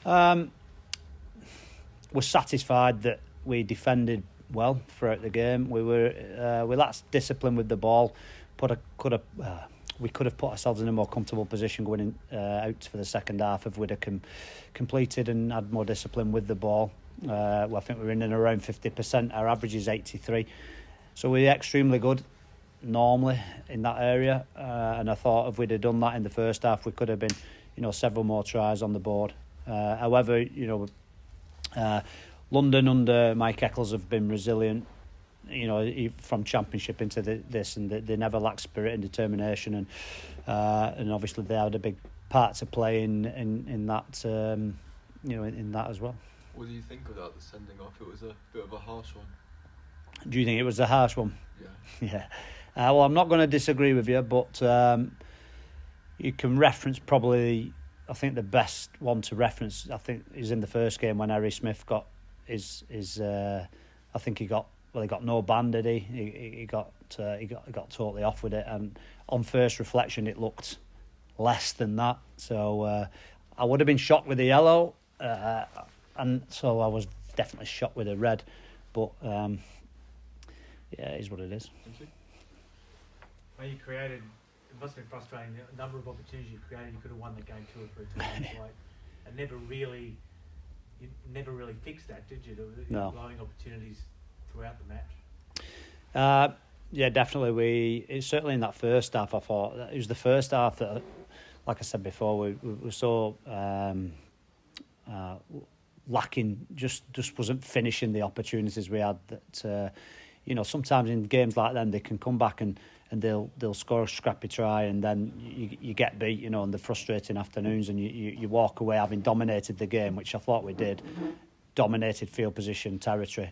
We're satisfied that we defended well throughout the game. We lacked discipline with the ball. We could have put ourselves in a more comfortable position going out for the second half if we'd have completed and had more discipline with the ball. I think we're in and around 50%. Our average is 83, so we're extremely good normally in that area. And I thought if we'd have done that in the first half, we could have been, several more tries on the board. However, London under Mike Eccles have been resilient, from Championship into this, and they never lack spirit and determination, and obviously they had a big part to play in that, in that as well. What do you think about the sending off? It was a bit of a harsh one. Do you think it was a harsh one? Yeah. Yeah. Well, I'm not going to disagree with you, but you can reference probably. I think the best one to reference, is in the first game when Harry Smith got his. I think he got no ban, did he? He got totally off with it, and on first reflection, it looked less than that. So I would have been shocked with the yellow, and so I was definitely shocked with the red. But yeah, it is what it is. Thank you. Well, you created. It must have been frustrating. The number of opportunities you created, you could have won the game 2 or 3 times. And you never really fixed that, did you? No. Blowing opportunities throughout the match. Yeah, definitely. It's certainly in that first half. I thought it was the first half that, like I said before, we were so lacking. Just wasn't finishing the opportunities we had. That sometimes in games like them, they can come back and they'll score a scrappy try, and then you get beat, on the frustrating afternoons, and you walk away having dominated the game, which I thought we did, dominated field position, territory,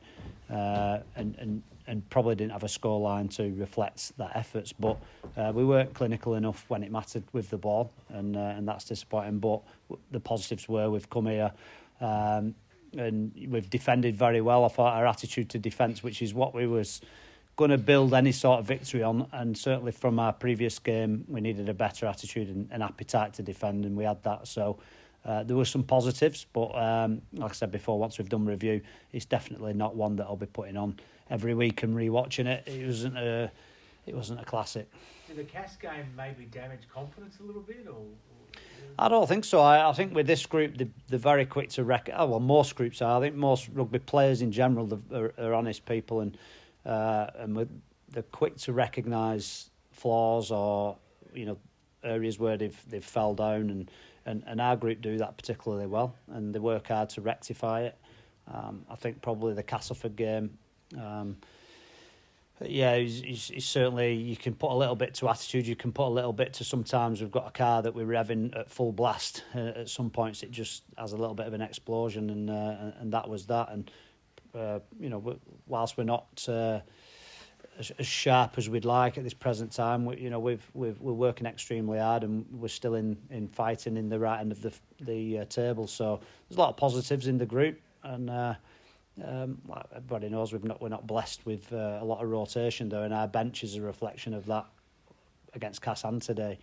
and probably didn't have a scoreline to reflect that efforts. But we weren't clinical enough when it mattered with the ball, and that's disappointing. But the positives were we've come here. And we've defended very well. I thought our attitude to defence, which is what we was going to build any sort of victory on, and certainly from our previous game, we needed a better attitude and appetite to defend, and we had that. So there were some positives, but like I said before, once we've done review, it's definitely not one that I'll be putting on every week and rewatching it. It wasn't a classic. Did the Cass game maybe damage confidence a little bit, or? I don't think so. I think with this group, they're very quick to most groups are. I think most rugby players in general are honest people, and they're quick to recognise flaws or areas where they've fell down, and our group do that particularly well, and they work hard to rectify it. I think probably the Castleford game. Yeah, he's certainly, you can put a little bit to attitude, you can put a little bit to sometimes we've got a car that we're revving at full blast. At some points it just has a little bit of an explosion, and that was that. And, whilst we're not as sharp as we'd like at this present time, we're working extremely hard, and we're still in fighting in the right end of the table. So there's a lot of positives in the group, and like everybody knows, we're not blessed with a lot of rotation though, and our bench is a reflection of that against Cassan today,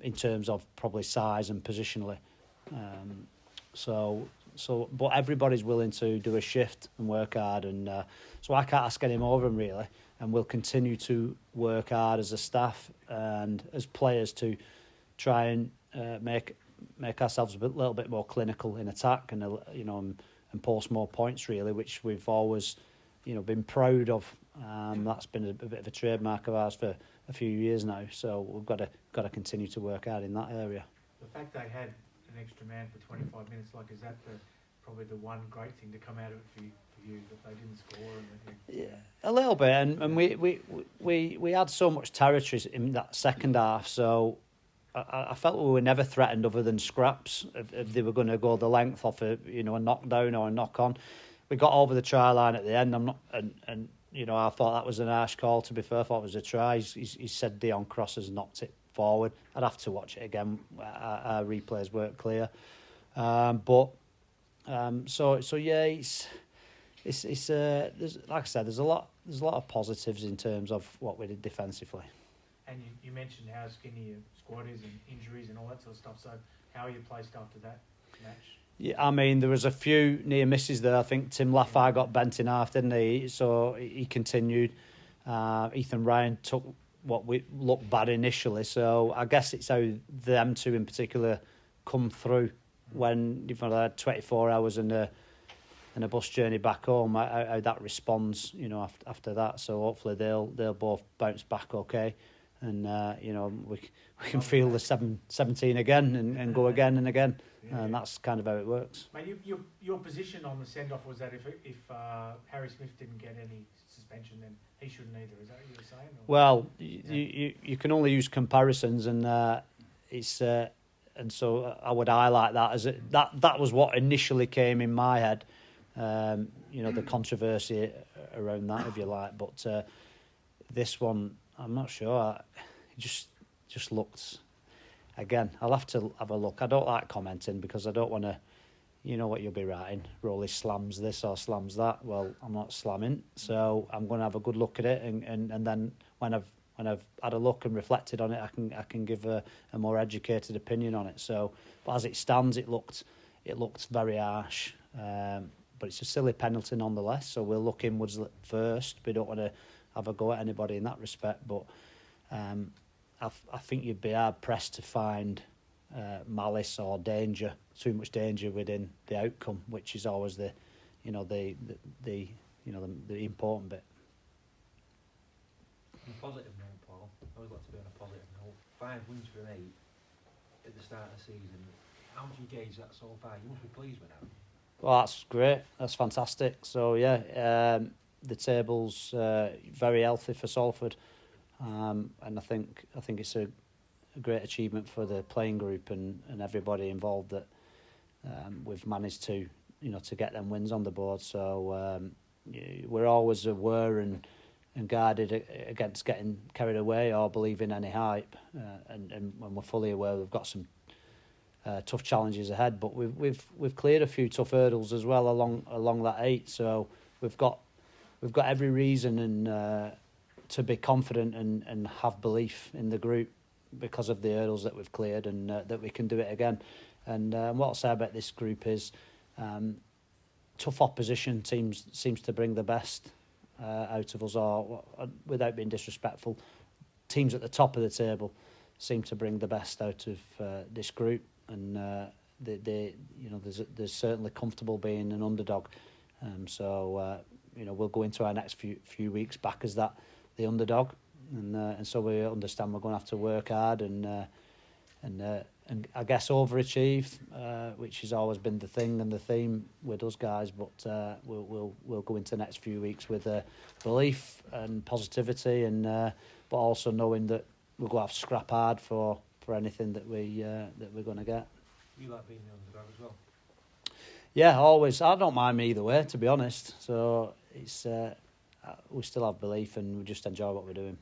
in terms of probably size and positionally. But everybody's willing to do a shift and work hard, and so I can't ask any more of them really, and we'll continue to work hard as a staff and as players to try and make ourselves a little bit more clinical in attack, and and post more points really, which we've always been proud of. That's been a bit of a trademark of ours for a few years now, so we've got to continue to work hard in that area. The fact they had an extra man for 25 minutes, is that probably the one great thing to come out of it for you, that they didn't score? Yeah, a little bit, and we had so much territory in that second half, so I felt we were never threatened other than scraps if they were going to go the length off a knockdown or a knock on. We got over the try line at the end. I thought that was an harsh call. To be fair, I thought it was a try. He said Dion Cross has knocked it forward. I'd have to watch it again. Our replays weren't clear, so yeah, it's there's, like I said, there's a lot of positives in terms of what we did defensively. And you mentioned how skinny your squad is and injuries and all that sort of stuff. So how are you placed after that match? Yeah, I mean, there was a few near misses there. I think Tim Laffey got bent in half, didn't he? So he continued. Ethan Ryan took what we looked bad initially. So I guess it's how them two in particular come through when you've had 24 hours and a bus journey back home. How that responds, after that. So hopefully they'll both bounce back okay, and we can feel the 17 again and go again and again. Yeah. And that's kind of how it works. Mate, your position on the send-off was that if Harry Smith didn't get any suspension, then he shouldn't either. Is that what you were saying? Or? Well, you can only use comparisons, and it's and so I would highlight that as that was what initially came in my head. The controversy around that, if you like, but this one, I'm not sure. It just looked. Again, I'll have to have a look. I don't like commenting because I don't want to, what you'll be writing. Rowley slams this or slams that. Well, I'm not slamming, so I'm going to have a good look at it, and then when I've had a look and reflected on it, I can give a more educated opinion on it. So, but as it stands, it looked very harsh. But it's a silly penalty nonetheless. So we'll look inwards first. We don't want to have a go at anybody in that respect, but. I think you'd be hard pressed to find malice or danger, too much danger within the outcome, which is always the important bit. On a positive note, Paul, I always like to be on a positive note. 5 wins from 8 at the start of the season. How would you gauge that so far? You must be pleased with that. Well, that's great. That's fantastic. So yeah, the table's very healthy for Salford. And I think it's a great achievement for the playing group and everybody involved that we've managed to get them wins on the board. So we're always aware and guarded against getting carried away or believing any hype. And when we're fully aware, we've got some tough challenges ahead. But we've cleared a few tough hurdles as well along that 8. So we've got every reason and. To be confident and have belief in the group because of the hurdles that we've cleared and that we can do it again. And what I'll say about this group is tough opposition seems to bring the best out of us, or without being disrespectful, teams at the top of the table seem to bring the best out of this group. And there's certainly comfortable being an underdog. So we'll go into our next few weeks back as the underdog, and so we understand we're going to have to work hard and I guess overachieve, which has always been the thing and the theme with us guys. But we'll go into the next few weeks with belief and positivity, and but also knowing that we're going to have to scrap hard for anything that we're going to get. You like being the underdog as well? Yeah, always. I don't mind me either way, to be honest. So it's. We still have belief and we just enjoy what we're doing.